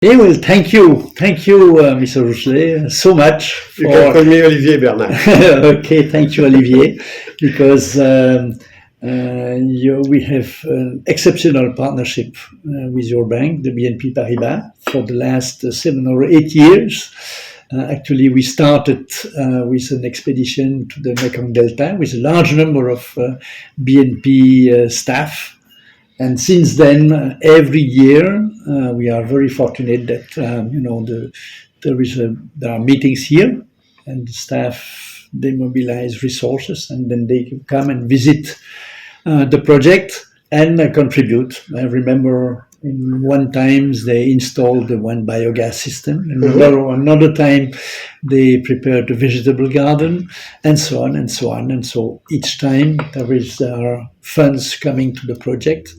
Yeah, well, thank you, Mr. Rousselet, so much. You can call me Olivier Bernard. Okay, thank you, Olivier, because we have an exceptional partnership with your bank, the BNP Paribas, for the last 7 or 8 years. Actually, we started with an expedition to the Mekong Delta with a large number of BNP staff. And since then, every year, we are very fortunate that there are meetings here, and the staff they mobilize resources, and then they come and visit the project and contribute. I remember in one time they installed the one biogas system, and another time they prepared a vegetable garden, and so on and so on. And so each time there are funds coming to the project,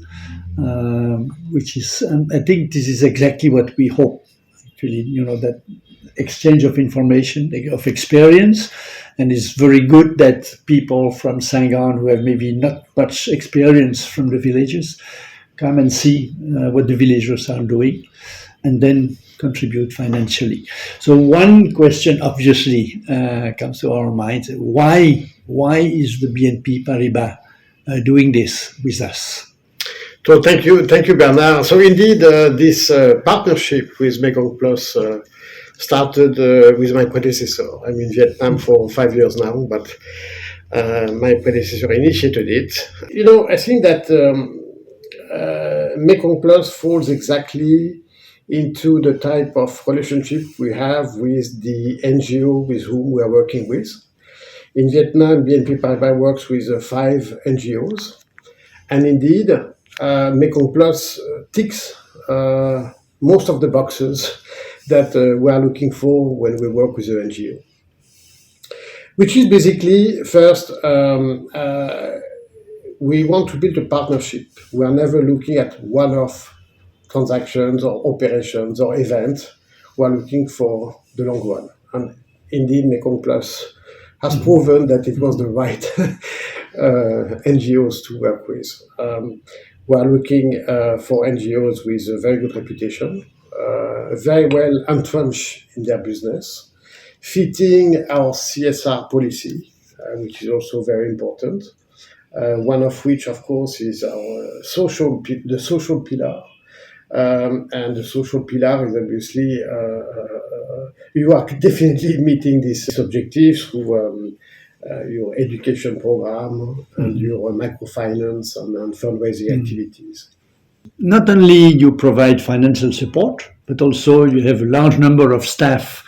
which is, I think this is exactly what we hope. Actually, that exchange of information, of experience, and it's very good that people from Saigon who have maybe not much experience from the villages come and see what the villagers are doing, and then contribute financially. So one question obviously comes to our minds: why is the BNP Paribas doing this with us? So thank you, Bernard. So indeed, this partnership with Mekong Plus started with my predecessor. I'm in Vietnam for 5 years now, but my predecessor initiated it. I think that Mekong Plus falls exactly into the type of relationship we have with the NGO with whom we are working with. In Vietnam, BNP Paribas works with 5 NGOs, and indeed, Mekong Plus ticks most of the boxes that we are looking for when we work with the NGO. Which is basically, first, we want to build a partnership. We are never looking at one-off transactions or operations or events. We are looking for the long run. And indeed, Mekong Plus has proven that it was the right NGOs to work with. We are looking for NGOs with a very good reputation, very well entrenched in their business, fitting our CSR policy, which is also very important. One of which, of course, is the social pillar. And the social pillar is obviously, you are definitely meeting these objectives through your education program and your microfinance and fundraising activities. Not only you provide financial support, but also you have a large number of staff.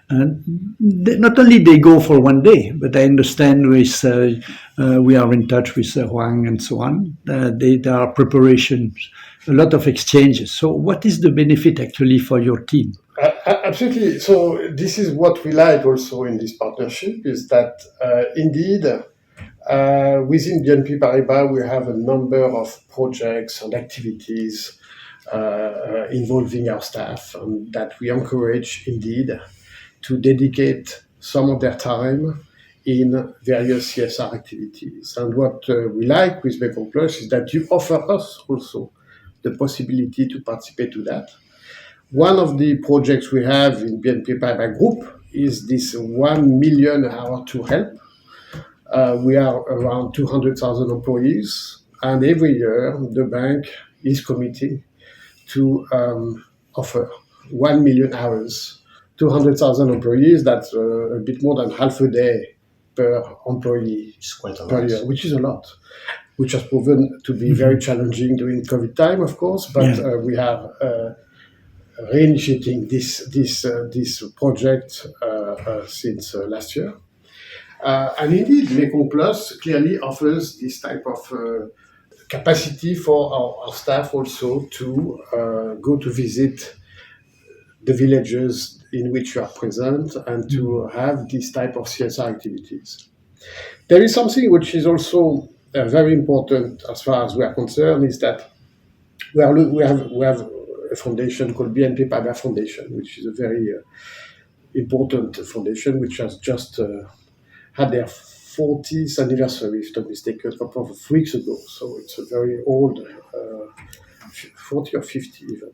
Not only they go for one day, but I understand we are in touch with Huang and so on. There are preparations, a lot of exchanges. So what is the benefit actually for your team? Absolutely. So this is what we like also in this partnership, is that indeed within BNP Paribas we have a number of projects and activities involving our staff, and that we encourage indeed to dedicate some of their time in various CSR activities. And what we like with Mekong Plus is that you offer us also the possibility to participate to that. One of the projects we have in BNP Paribas Group is this 1 million hour to help. We are around 200,000 employees, and every year the bank is committing to offer 1 million hours. 200,000 employees, that's a bit more than half a day per employee per year, which is a lot, which has proven to be very challenging during COVID time, of course, but we have reinitiating this project since last year. And indeed, Mekong Plus clearly offers this type of capacity for our staff also to go to visit the villages in which you are present and to have this type of CSR activities. There is something which is also very important as far as we are concerned, is that we have a foundation called BNP Paribas Foundation, which is a very important foundation, which has just had their 40th anniversary, if I'm not mistaken, a couple of weeks ago. So it's a very old, 40 or 50 even.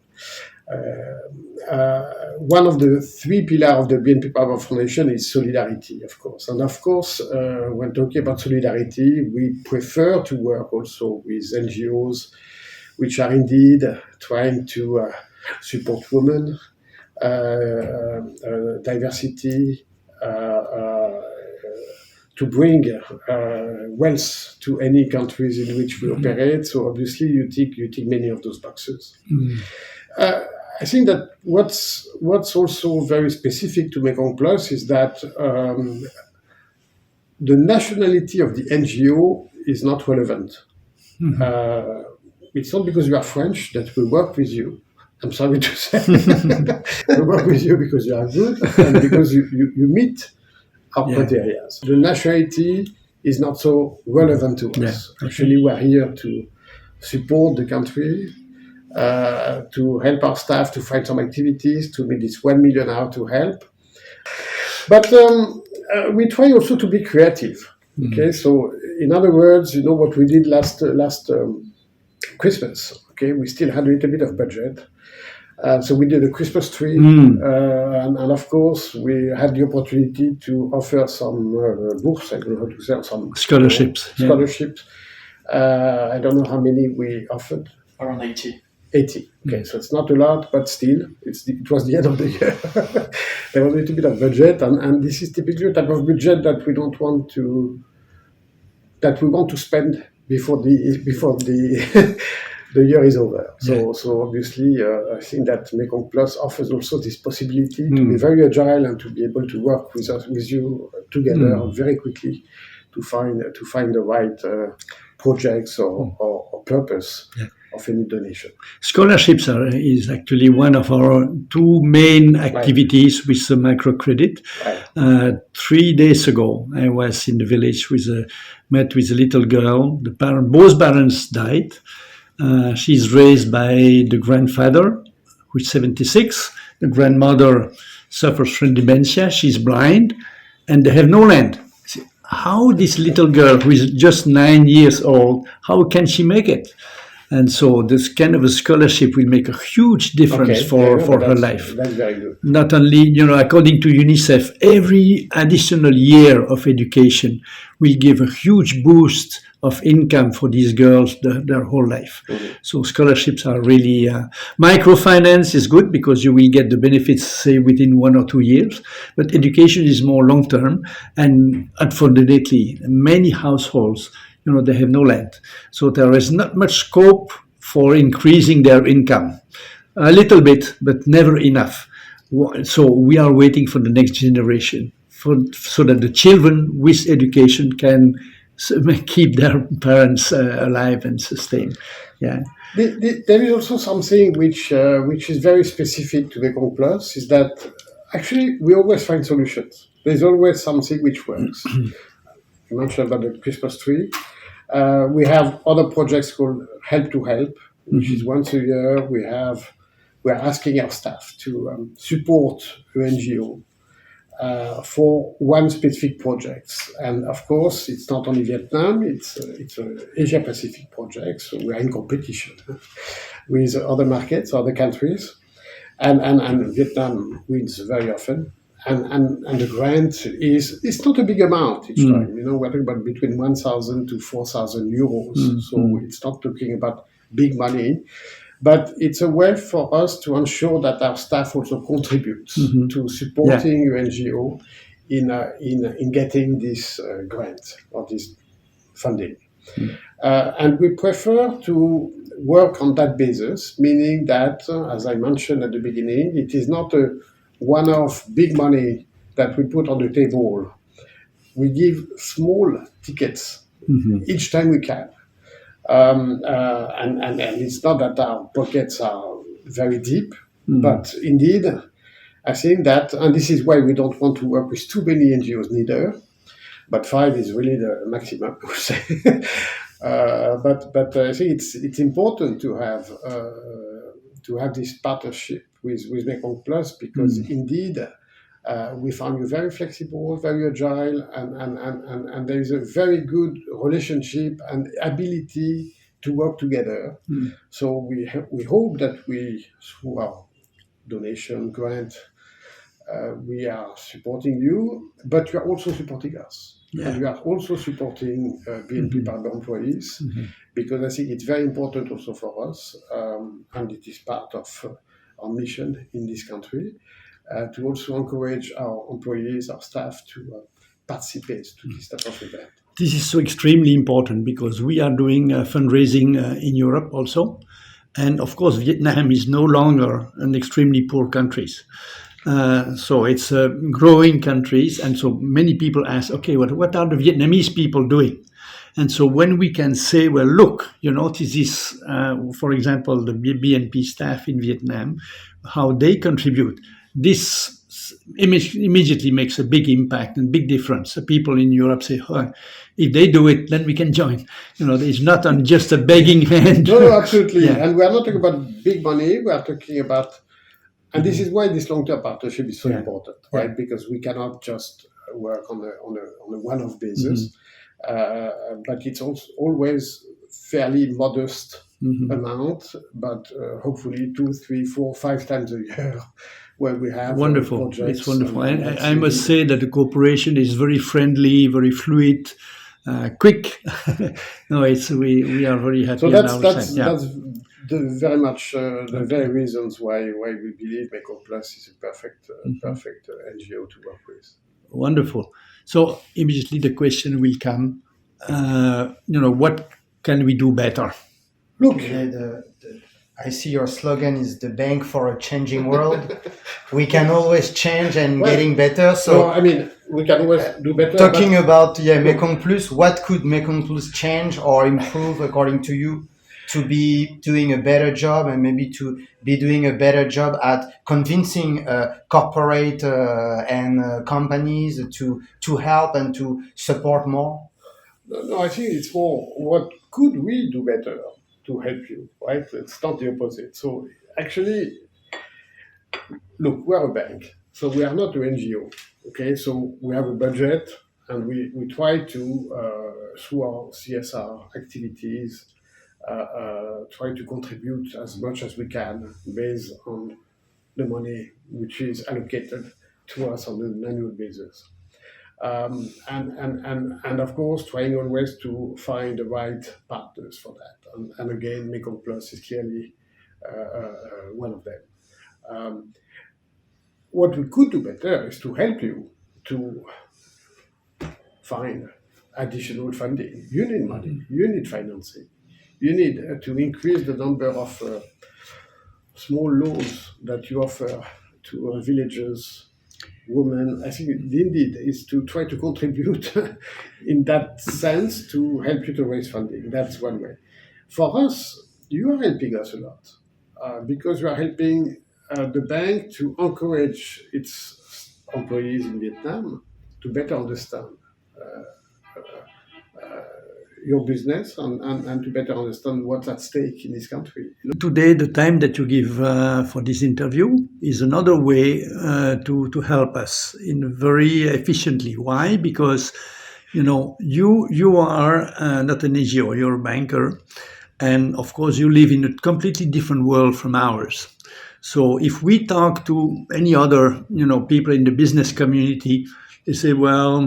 One of the three pillars of the BNP Paribas Foundation is solidarity, of course. And of course, when talking about solidarity, we prefer to work also with NGOs which are indeed trying to support women, diversity, to bring wealth to any countries in which we operate. So obviously you tick many of those boxes. I think that what's also very specific to Mekong Plus is that the nationality of the NGO is not relevant. It's not because you are French that we work with you. I'm sorry to say. We work with you because you are good and because you meet our criteria. The nationality is not so relevant to us. Actually, we are here to support the country, to help our staff to find some activities, to make this 1 million hour to help. But we try also to be creative. Okay, so in other words, you know what we did last Christmas. Okay, we still had a little bit of budget. So we did a Christmas tree, and of course we had the opportunity to offer some bourses, I don't know how to say, some scholarships. I don't know how many we offered. Around 80. 80. Okay, so it's not a lot, but still, it was the end of the year. There was a little bit of budget, and this is typically a type of budget that we want to spend before the the year is over. So obviously, I think that Mekong Plus offers also this possibility to be very agile and to be able to work with you together very quickly to find the right projects or purpose of any donation. Scholarships is actually one of our two main activities with the microcredit. 3 days ago, I was in the village met with a little girl. Both parents died. She's raised by the grandfather, who's 76. The grandmother suffers from dementia. She's blind, and they have no land. How this little girl, who is just 9 years old, how can she make it? And so this kind of a scholarship will make a huge difference for her life. That's very good. Not only, according to UNICEF, every additional year of education will give a huge boost of income for these girls their whole life. So scholarships are really, microfinance is good because you will get the benefits, say, within 1 or 2 years, but education is more long-term, and unfortunately, many households, they have no land. So there is not much scope for increasing their income. A little bit, but never enough. So we are waiting for the next generation so that the children with education can keep their parents alive and sustain. Yeah. There is also something which is very specific to Mekong Plus, is that actually we always find solutions. There's always something which works. You mentioned about the Christmas tree. We have other projects called Help to Help, which is once a year we're asking our staff to support an NGO for one specific project. And of course, it's not only Vietnam, it's Asia Pacific project. So we are in competition with other markets, other countries. And Vietnam wins very often. And the grant it's not a big amount each time. We're talking about between 1,000 to 4,000 euros. So it's not talking about big money, but it's a way for us to ensure that our staff also contributes to supporting NGO in getting this grant or this funding. And we prefer to work on that basis, meaning that, as I mentioned at the beginning, it is not a one-off big money that we put on the table. We give small tickets each time we can. And it's not that our pockets are very deep, but indeed, I think that, and this is why we don't want to work with too many NGOs neither, but 5 is really the maximum, I would say. But I think it's important to have this partnership with Mekong Plus, because indeed we found you very flexible, very agile, and there is a very good relationship and ability to work together. So we hope that through our donation, grant, we are supporting you, but you are also supporting us. Yeah. And we are also supporting BNP Paribas employees, because I think it's very important also for us, and it is part of our mission in this country, to also encourage our employees, our staff to participate to this type of event. This is so extremely important because we are doing fundraising in Europe also. And of course, Vietnam is no longer an extremely poor country. So it's growing countries. And so many people ask, okay, what are the Vietnamese people doing? And so when we can say, well, look, this is, for example, the BNP staff in Vietnam, how they contribute, this immediately makes a big impact and big difference. So people in Europe say, oh, if they do it, then we can join. It's not on just a begging hand. No, absolutely. Yeah. And we are not talking about big money. We are talking about, and this is why this long-term partnership is so important, right? Because we cannot just work on a one-off basis, but it's also always fairly modest amount, but hopefully 2, 3, 4, 5 times a year where we have wonderful. projects. It's wonderful. I must say that the cooperation is very friendly, very fluid, quick. No, we are very happy. So that's very much the very reasons why we believe Mekong Plus is a perfect NGO to work with. Wonderful. So immediately the question will come, what can we do better? Look, I see your slogan is the bank for a changing world. We can always change and getting better. So I mean, we can always do better. Talking about Mekong Plus, what could Mekong Plus change or improve according to you to be doing a better job, and maybe to be doing a better job at convincing corporate and companies to help and to support more? No, I think it's more what could we do better to help you, right? It's not the opposite. So actually, look, we're a bank, so we are not an NGO, okay? So we have a budget, and we try to, through our CSR activities, try to contribute as much as we can based on the money which is allocated to us on an annual basis. And of course, trying always to find the right partners for that. And again, Mekong Plus is clearly one of them. What we could do better is to help you to find additional funding. You need money, you need financing, you need to increase the number of small loans that you offer to villagers, women. I think indeed is to try to contribute in that sense to help you to raise funding. That's one way. For us, you are helping us a lot because you are helping the bank to encourage its employees in Vietnam to better understand your business and to better understand what's at stake in this country. Today, the time that you give for this interview is another way to help us in very efficiently. Why? Because you are not an NGO, you're a banker, and of course you live in a completely different world from ours. So if we talk to any other people in the business community, they say, well,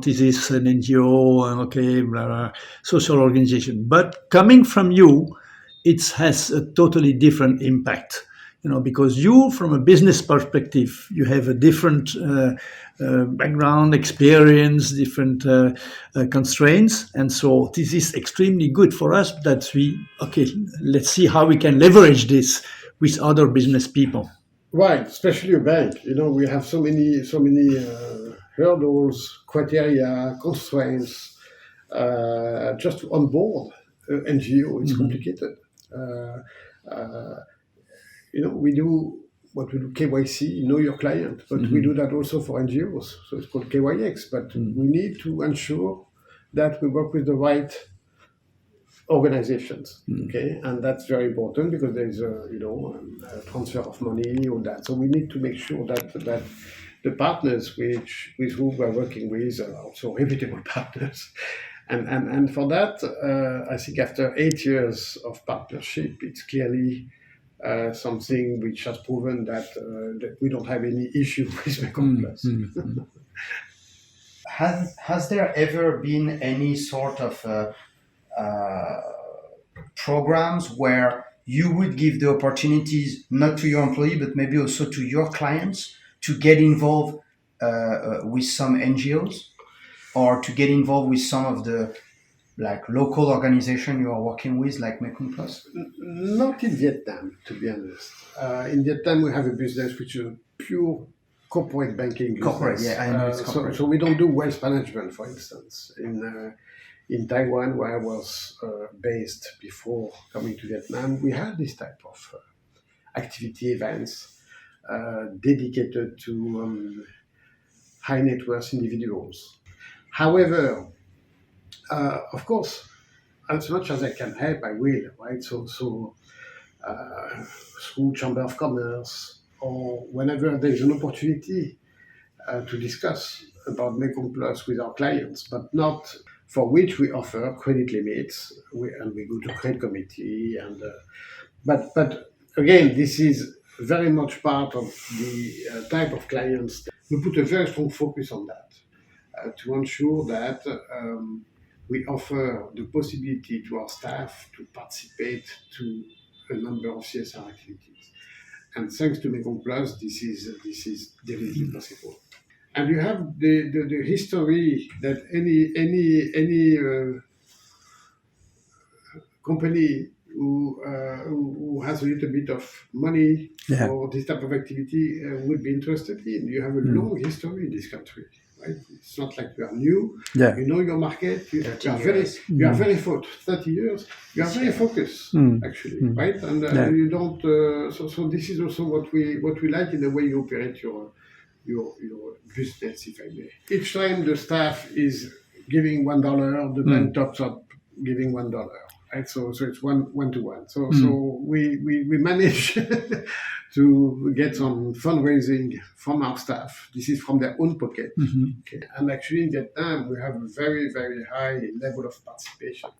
this is an NGO, okay, blah, blah, social organization. But coming from you, it has a totally different impact, because you, from a business perspective, you have a different background, experience, different constraints. And so this is extremely good for us that let's see how we can leverage this with other business people. Right, especially a bank. We have so many hurdles, criteria, constraints. Just to onboard NGO, it's complicated. We do what we do KYC, know your client, but we do that also for NGOs. So it's called KYX. But we need to ensure that we work with the right organizations, okay, and that's very important because there is a transfer of money, all that. So we need to make sure that the partners with whom we're working with are also reputable partners, and for that, I think after 8 years of partnership, it's clearly something which has proven that we don't have any issue with Mekong Plus. Has there ever been any sort of programs where you would give the opportunities not to your employee but maybe also to your clients to get involved with some NGOs or to get involved with some of the like local organization you are working with, like Mekong Plus? Not in Vietnam, to be honest. In Vietnam, we have a business which is pure corporate banking business. Corporate, yeah, I know it's corporate. So we don't do wealth management, for instance. In Taiwan, where I was based before coming to Vietnam, we had this type of activity events dedicated to high net worth individuals. However, of course, as much as I can help, I will, right? So through Chamber of Commerce or whenever there's an opportunity to discuss about Mekong Plus with our clients, but not for which we offer credit limits, and we go to credit committee. But again, this is very much part of the type of clients. We put a very strong focus on that to ensure that we offer the possibility to our staff to participate to a number of CSR activities. And thanks to Mekong Plus, this is definitely possible. And you have the history that any company who has a little bit of money for this type of activity would be interested in. You have a long history in this country, right? It's not like you are new. Yeah. You know your market. You are very focused. 30 years. You are very focused, actually, right? And you don't. So this is also what we like in the way you operate your business, if I may. Each time the staff is giving $1, the bank tops up giving $1. Right, so it's one to one. So we manage to get some fundraising from our staff. This is from their own pocket. Okay. And actually in Vietnam, we have a very, very high level of participation.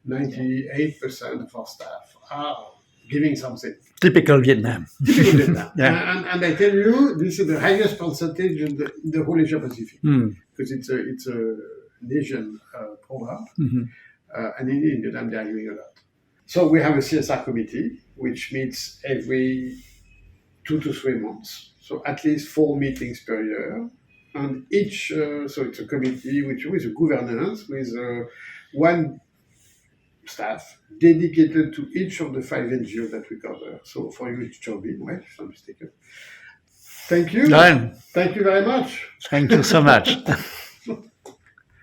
98% of our staff are giving something. Typical Vietnam. Typical Vietnam. And I tell you, this is the highest percentage in the whole Asia Pacific because it's an Asian program. And in Vietnam, they are doing a lot. So we have a CSR committee, which meets every 2 to 3 months. So at least 4 meetings per year. And each, so it's a committee which is a governance with one staff dedicated to each of the 5 NGOs that we cover. So for you, it's Chobin, right? If I'm mistaken. Thank you. Done. Thank you very much. Thank you so much.